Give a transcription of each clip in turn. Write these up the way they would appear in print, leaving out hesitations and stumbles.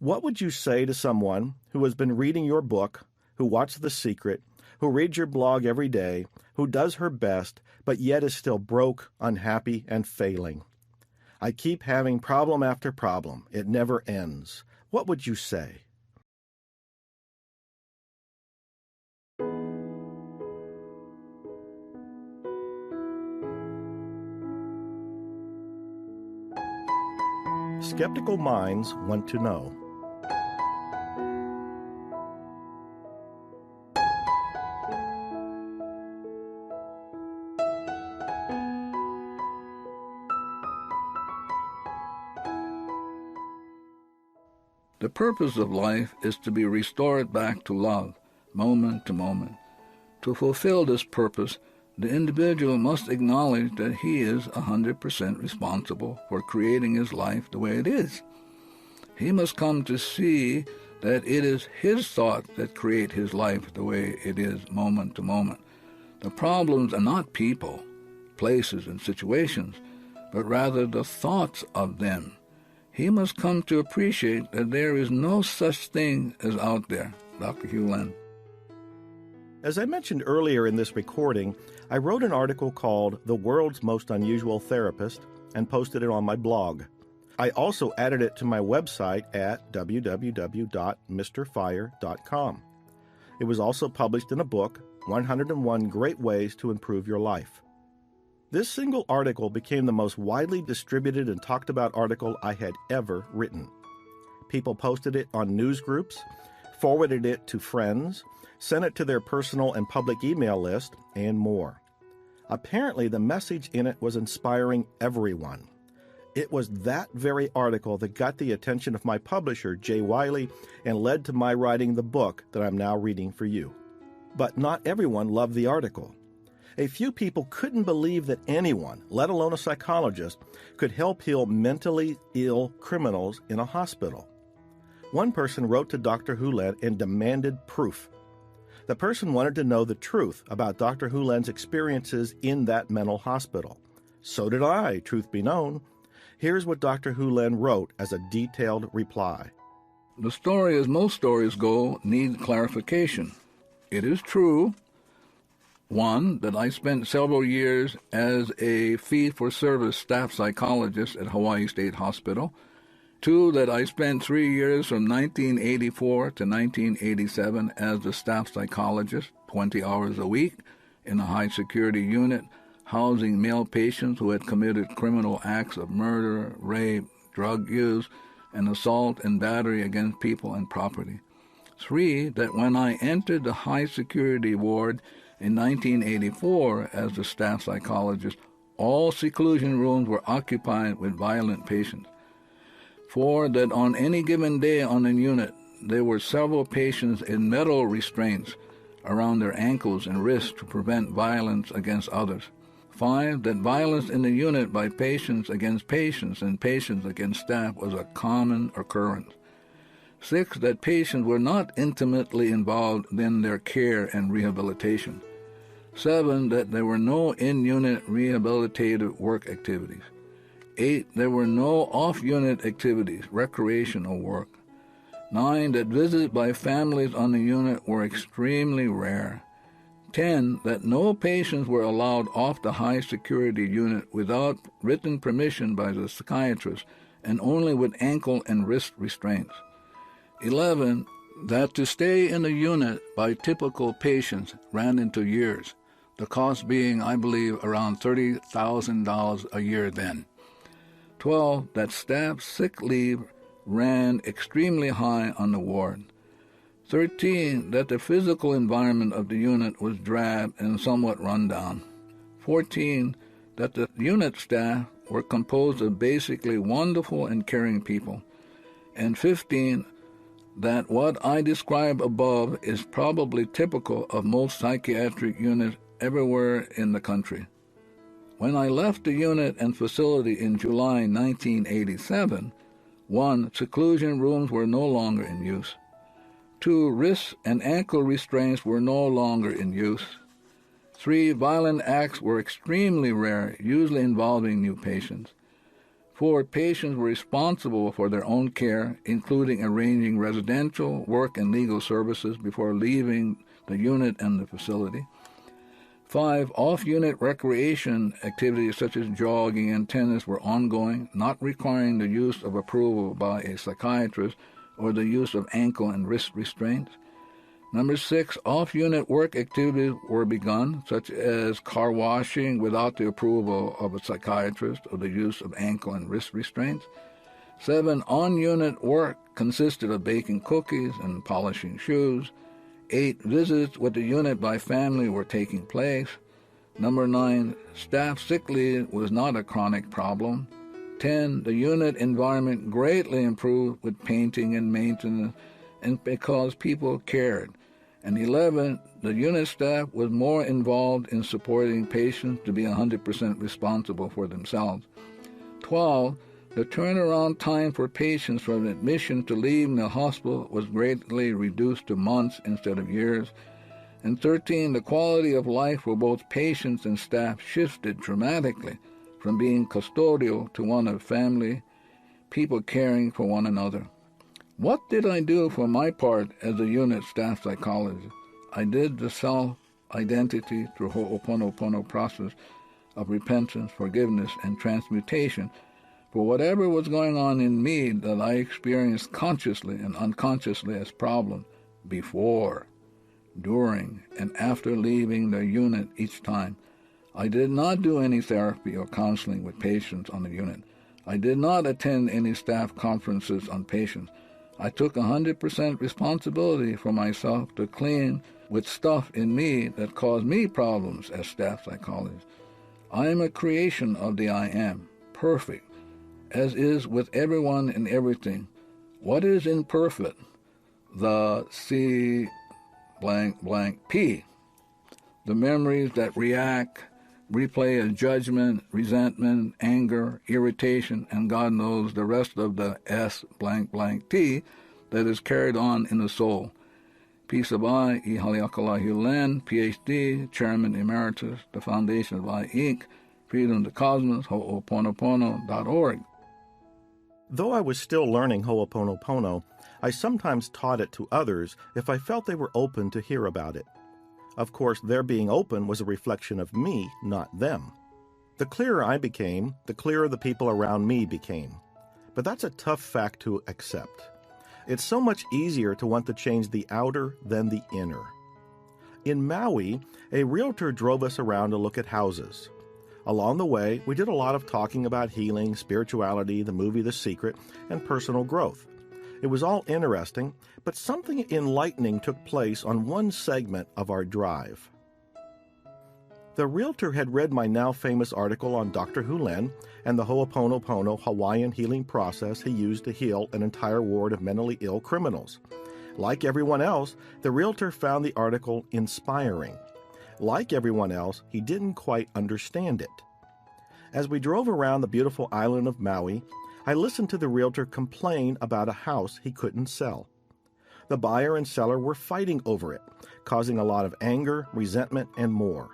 What would you say to someone who has been reading your book, who watched The Secret, who reads your blog every day, who does her best, but yet is still broke, unhappy, and failing? I keep having problem after problem. It never ends. What would you say? Skeptical minds want to know. The purpose of life is to be restored back to love, moment to moment. To fulfill this purpose, the individual must acknowledge that he is 100% responsible for creating his life the way it is. He must come to see that it is his thoughts that create his life the way it is moment to moment. The problems are not people, places, and situations, but rather the thoughts of them. He must come to appreciate that there is no such thing as out there. Dr. Hew. As I mentioned earlier in this recording, I wrote an article called The World's Most Unusual Therapist and posted it on my blog. I also added it to my website at www.mrfire.com. It was also published in a book, 101 Great Ways to Improve Your Life. This single article became the most widely distributed and talked about article I had ever written. People posted it on news groups, forwarded it to friends, sent it to their personal and public email list, and more. Apparently, the message in it was inspiring everyone. It was that very article that got the attention of my publisher, Jay Wiley, and led to my writing the book that I'm now reading for you. But not everyone loved the article. A few people couldn't believe that anyone, let alone a psychologist, could help heal mentally ill criminals in a hospital. One person wrote to Dr. Hew and demanded proof. The person wanted to know the truth about Dr. Hew's experiences in that mental hospital. So did I, truth be known. Here's what Dr. Hew wrote as a detailed reply. The story, as most stories go, needs clarification. It is true, 1, that I spent several years as a fee-for-service staff psychologist at Hawaii State Hospital. 2, that I spent 3 years from 1984 to 1987 as the staff psychologist, 20 hours a week, in a high-security unit, housing male patients who had committed criminal acts of murder, rape, drug use, and assault and battery against people and property. 3, that when I entered the high-security ward in 1984 as the staff psychologist, all seclusion rooms were occupied with violent patients. 4, that on any given day on the unit, there were several patients in metal restraints around their ankles and wrists to prevent violence against others. 5, that violence in the unit by patients against patients and patients against staff was a common occurrence. 6, that patients were not intimately involved in their care and rehabilitation. 7, that there were no in-unit rehabilitative work activities. 8, there were no off-unit activities, recreational work. 9, that visits by families on the unit were extremely rare. 10, that no patients were allowed off the high-security unit without written permission by the psychiatrist and only with ankle and wrist restraints. 11, that to stay in the unit by typical patients ran into years, the cost being, I believe, around $30,000 a year then. 12, that staff sick leave ran extremely high on the ward. 13, that the physical environment of the unit was drab and somewhat run down. 14, that the unit staff were composed of basically wonderful and caring people. And 15, that what I describe above is probably typical of most psychiatric units everywhere in the country. When I left the unit and facility in July 1987, 1, seclusion rooms were no longer in use. 2, wrist and ankle restraints were no longer in use. 3, violent acts were extremely rare, usually involving new patients. 4, patients were responsible for their own care, including arranging residential, work, and legal services before leaving the unit and the facility. 5, off-unit recreation activities such as jogging and tennis were ongoing, not requiring the use of approval by a psychiatrist or the use of ankle and wrist restraints. Number 6, off-unit work activities were begun, such as car washing without the approval of a psychiatrist or the use of ankle and wrist restraints. 7, on-unit work consisted of baking cookies and polishing shoes. 8, visits with the unit by family were taking place. Number 9, staff sick leave was not a chronic problem. 10, the unit environment greatly improved with painting and maintenance and because people cared. And 11, the unit staff was more involved in supporting patients to be 100% responsible for themselves. 12, the turnaround time for patients from admission to leaving the hospital was greatly reduced to months instead of years. And 13, the quality of life for both patients and staff shifted dramatically from being custodial to one of family, people caring for one another. What did I do for my part as a unit staff psychologist? I did the self-identity through hooponopono process of repentance, forgiveness, and transmutation for whatever was going on in me that I experienced consciously and unconsciously as problems before, during, and after leaving the unit each time. I did not do any therapy or counseling with patients on the unit. I did not attend any staff conferences on patients. I took 100% responsibility for myself to clean with stuff in me that caused me problems as staff psychologist. I am a creation of the I Am, perfect, as is with everyone and everything. What is imperfect? The C blank blank P. The memories that replay as judgment, resentment, anger, irritation, and God knows the rest of the S blank blank T that is carried on in the soul. Peace of I, Dr Hew, Ph.D., Chairman Emeritus, the Foundation of I, Inc., Freedom of the Cosmos, hooponopono.org. Though I was still learning hooponopono, I sometimes taught it to others if I felt they were open to hear about it. Of course, their being open was a reflection of me, not them. The clearer I became, the clearer the people around me became. But that's a tough fact to accept. It's so much easier to want to change the outer than the inner. In Maui, a realtor drove us around to look at houses. Along the way, we did a lot of talking about healing, spirituality, the movie The Secret, and personal growth. It was all interesting, but something enlightening took place on one segment of our drive. The realtor had read my now famous article on Dr. Hew and the hooponopono Hawaiian healing process he used to heal an entire ward of mentally ill criminals. Like everyone else, the realtor found the article inspiring. Like everyone else, he didn't quite understand it. As we drove around the beautiful island of Maui, I listened to the realtor complain about a house he couldn't sell. The buyer and seller were fighting over it, causing a lot of anger, resentment, and more.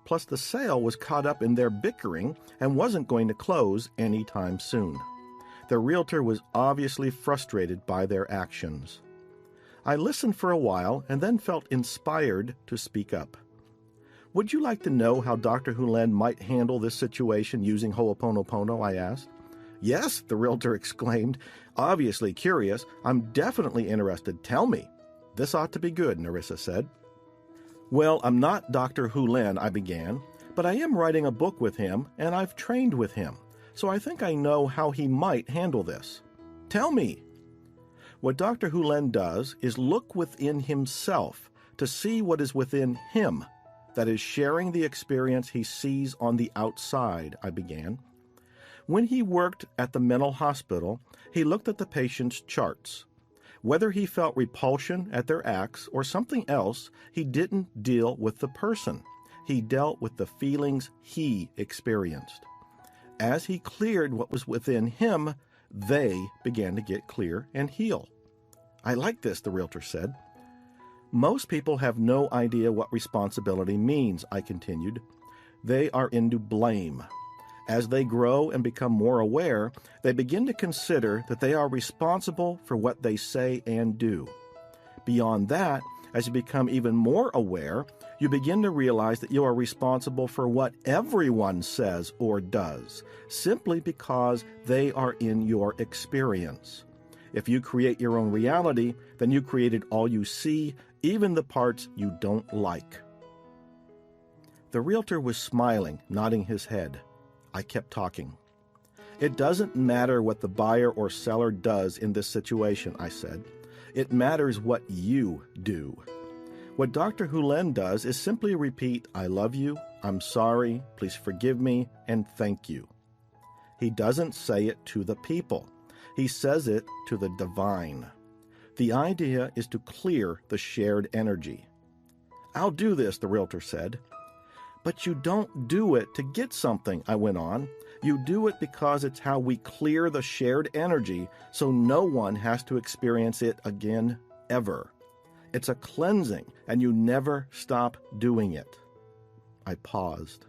Plus, the sale was caught up in their bickering and wasn't going to close anytime soon. The realtor was obviously frustrated by their actions. I listened for a while and then felt inspired to speak up. Would you like to know how Dr. Hew might handle this situation using hooponopono? I asked. Yes, the realtor exclaimed, obviously curious. I'm definitely interested. Tell me. This ought to be good, Narissa said. Well, I'm not Dr. Hew, I began, but I am writing a book with him, and I've trained with him, so I think I know how he might handle this. Tell me. What Dr. Hew does is look within himself to see what is within him, that is sharing the experience he sees on the outside, I began. When he worked at the mental hospital, he looked at the patient's charts. Whether he felt repulsion at their acts or something else, he didn't deal with the person. He dealt with the feelings he experienced. As he cleared what was within him, they began to get clear and heal. I like this, the realtor said. Most people have no idea what responsibility means, I continued. They are into blame. As they grow and become more aware, they begin to consider that they are responsible for what they say and do. Beyond that, as you become even more aware, you begin to realize that you are responsible for what everyone says or does, simply because they are in your experience. If you create your own reality, then you created all you see, even the parts you don't like. The realtor was smiling, nodding his head. I kept talking. It doesn't matter what the buyer or seller does in this situation, I said. It matters what you do. What Dr. Hew does is simply repeat, I love you, I'm sorry, please forgive me, and thank you. He doesn't say it to the people. He says it to the divine. The idea is to clear the shared energy. I'll do this, the realtor said. But you don't do it to get something, I went on. You do it because it's how we clear the shared energy so no one has to experience it again, ever. It's a cleansing, and you never stop doing it. I paused.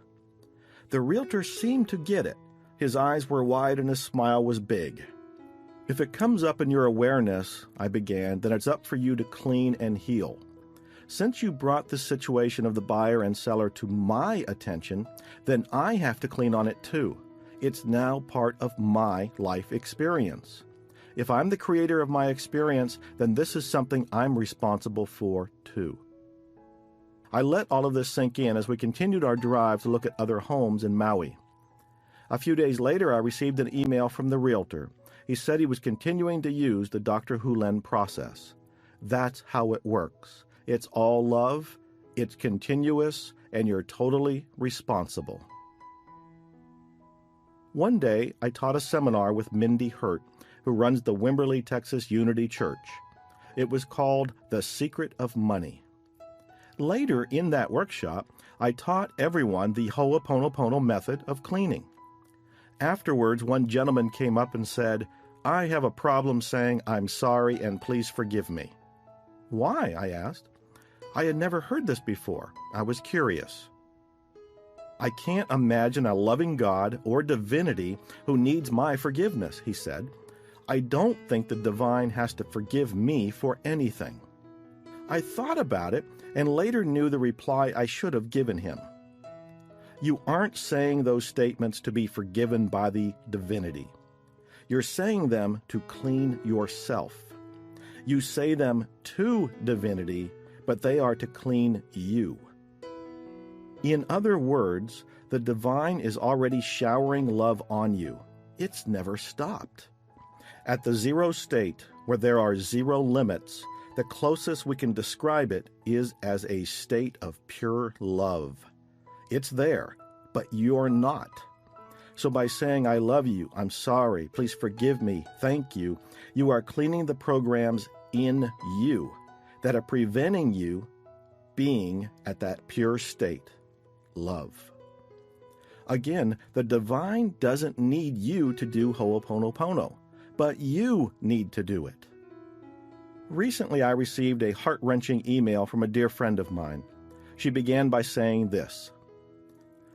The realtor seemed to get it. His eyes were wide and his smile was big. If it comes up in your awareness, I began, then it's up for you to clean and heal. Since you brought the situation of the buyer and seller to my attention, then I have to clean on it too. It's now part of my life experience. If I'm the creator of my experience, then this is something I'm responsible for too. I let all of this sink in as we continued our drive to look at other homes in Maui. A few days later, I received an email from the realtor. He said he was continuing to use the Dr. Hew process. That's how it works. It's all love, it's continuous, and you're totally responsible. One day, I taught a seminar with Mindy Hurt, who runs the Wimberley, Texas Unity Church. It was called The Secret of Money. Later in that workshop, I taught everyone the hooponopono method of cleaning. Afterwards, one gentleman came up and said, I have a problem saying I'm sorry and please forgive me. Why? I asked. I had never heard this before. I was curious. I can't imagine a loving God or divinity who needs my forgiveness, he said. I don't think the divine has to forgive me for anything. I thought about it and later knew the reply I should have given him. You aren't saying those statements to be forgiven by the divinity. You're saying them to clean yourself. You say them to divinity, but they are to clean you. In other words, the divine is already showering love on you. It's never stopped. At the zero state, where there are zero limits, the closest we can describe it is as a state of pure love. It's there, but you're not. So by saying, I love you, I'm sorry, please forgive me, thank you, you are cleaning the programs in you that are preventing you being at that pure state, love. Again, the divine doesn't need you to do hooponopono, but you need to do it. Recently, I received a heart-wrenching email from a dear friend of mine. She began by saying this: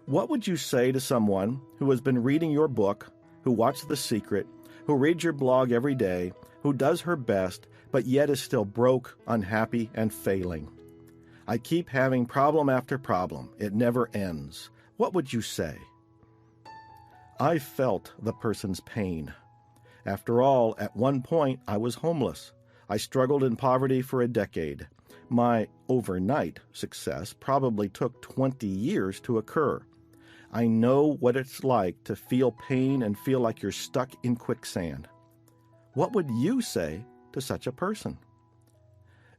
what would you say to someone who has been reading your book, who watched The Secret, who reads your blog every day, who does her best, but yet is still broke, unhappy, and failing? I keep having problem after problem. It never ends. What would you say? I felt the person's pain. After all, at one point, I was homeless. I struggled in poverty for a decade. My overnight success probably took 20 years to occur. I know what it's like to feel pain and feel like you're stuck in quicksand. What would you say to such a person?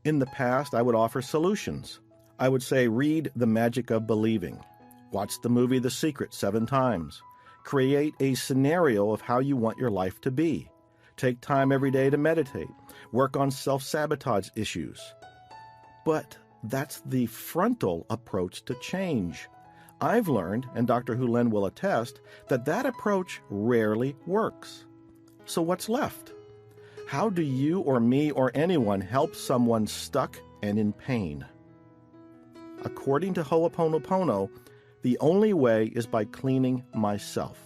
In the past, I would offer solutions. I would say, read The Magic of Believing. Watch the movie The Secret 7 times. Create a scenario of how you want your life to be. Take time every day to meditate. Work on self-sabotage issues. But that's the frontal approach to change. I've learned, and Dr. Hew will attest, that that approach rarely works. So what's left? How do you or me or anyone help someone stuck and in pain? According to Hooponopono, the only way is by cleaning myself.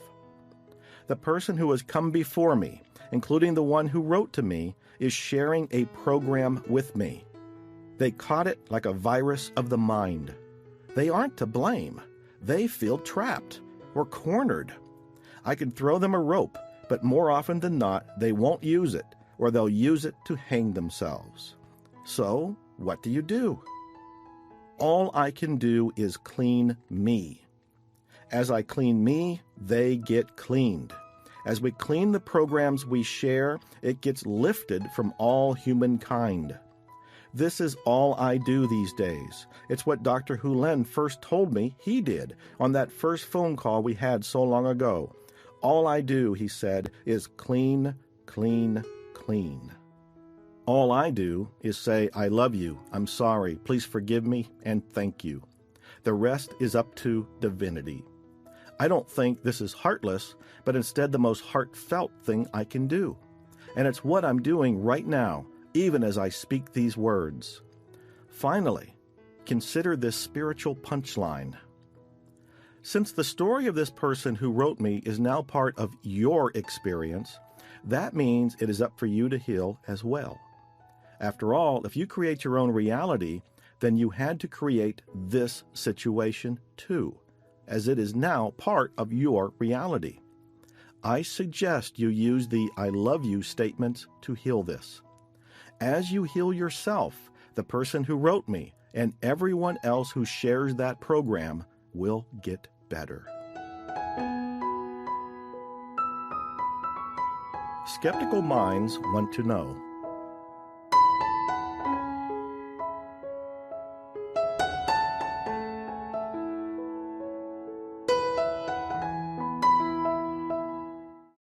The person who has come before me, including the one who wrote to me, is sharing a program with me. They caught it like a virus of the mind. They aren't to blame. They feel trapped or cornered. I can throw them a rope, but more often than not, they won't use it, or they'll use it to hang themselves. So, what do? All I can do is clean me. As I clean me, they get cleaned. As we clean the programs we share, it gets lifted from all humankind. This is all I do these days. It's what Dr. Hew first told me he did on that first phone call we had so long ago. All I do, he said, is clean, clean, clean. All I do is say, I love you, I'm sorry, please forgive me, and thank you. The rest is up to divinity. I don't think this is heartless, but instead the most heartfelt thing I can do. And it's what I'm doing right now, even as I speak these words. Finally, consider this spiritual punchline. Since the story of this person who wrote me is now part of your experience, that means it is up for you to heal as well. After all, if you create your own reality, then you had to create this situation too, as it is now part of your reality. I suggest you use the I love you statements to heal this. As you heal yourself, the person who wrote me and everyone else who shares that program will get better. Skeptical minds want to know,